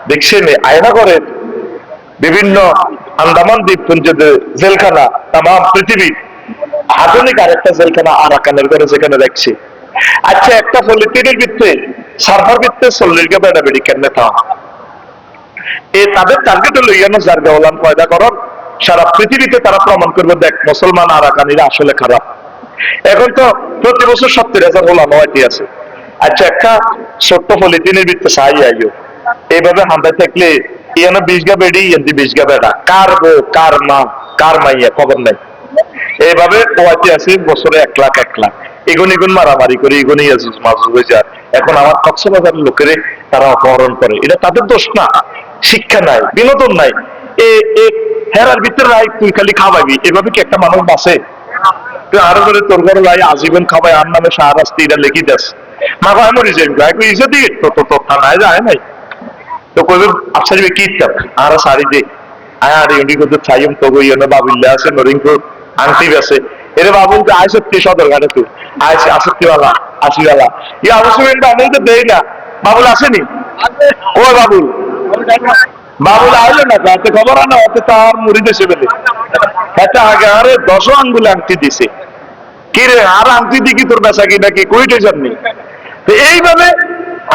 দেখছেন আয়না করে বিভিন্ন আন্দামান দ্বীপপুঞ্জের জেলখানা তাম পৃথিবীর আধুনিক আরেকটা জেলখানা আরাকানের ঘরে যেখানে দেখছি। আচ্ছা, একটা পলিথিনের ভিত্তে সার্ভার ভিত্তে 40 কে বেড়াবেড়ি কেন তাদের টার্গেট হলো ইয়ানো জারগাওয়ালান পয়দা করন, সারা পৃথিবীতে তারা প্রমাণ করবে দেখ মুসলমান আরাকানিরা আসলে খারাপ। এখন তো প্রতি বছর 70,000 ওলামা হইতে আছে। আচ্ছা, একটা ছোট্ট পলিথিনের ভিত্তে সাহায্য আইও এইভাবে হান্দায় থাকলে ইয়ানো 20 গা বেড়ি ইয়ান্দি 20 গা বেড়া, কার বউ কার মা কার মাইয়া খবর নাই। এইভাবে ওয়াইতে আছে বছরে 1 লাখ 1 লাখ এগুন এগুন মারামারি করে এগুন মাজুজ হয়ে যায়। এখন আমার কক্সবাজারের লোকেরে তারা অপহরণ করে, এটা তাদের দোষ না। শিক্ষা নাই, বিনোদন নাই, হেরার ভিতরে রায় তুই খালি খাওয়াবি, এভাবে কি একটা মানুষ বাঁচে? তুই আরো করে তোর ঘরে লাই আজীবন খাবাই আর নামে শাহরাস্তি এটা লিখি দেস মা ভাই মরি যাই ইসে দিয়ে তো থানায় যায় নাই তো কই আচ্ছা যাবে কি আর সারি দে আর ইউনি করতে চাইম তো গই না বাবুল্লা আছে নরিংকো আংটি আছে এরে বাবুল তো আইসে তে সদর ঘাটে তুই আইসে আসক্তিওয়ালা আসিওয়ালা ই অবশ্যই এটা আমি তো দেই না। বাবুল আসেনি? ও বাবুল বাবুল আইলো না তাতে খবর আনা ওতে তার মুড়ি দেশে বেলে এটা আগে আরে 10 আঙ্গুল আংটি দিছে কি রে আর আংটি দি কি তোর বেচা কি নাকি কইটে জানি। তো এইভাবে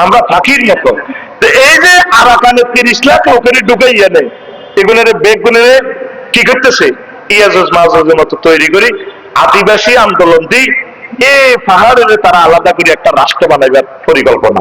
আমরা ফাঁকির মতো তো এই যে আরাকানে 30 লাখ লোকের ঢুকাইয়া নেয় এগুলোর বেগগুলোর কি করতেছে ইয়াজুজ মাজুজের মতো তৈরি করি আদিবাসী আন্দোলন দিই এই পাহাড়ের তারা আলাদা করে একটা রাষ্ট্র বানাইবার পরিকল্পনা।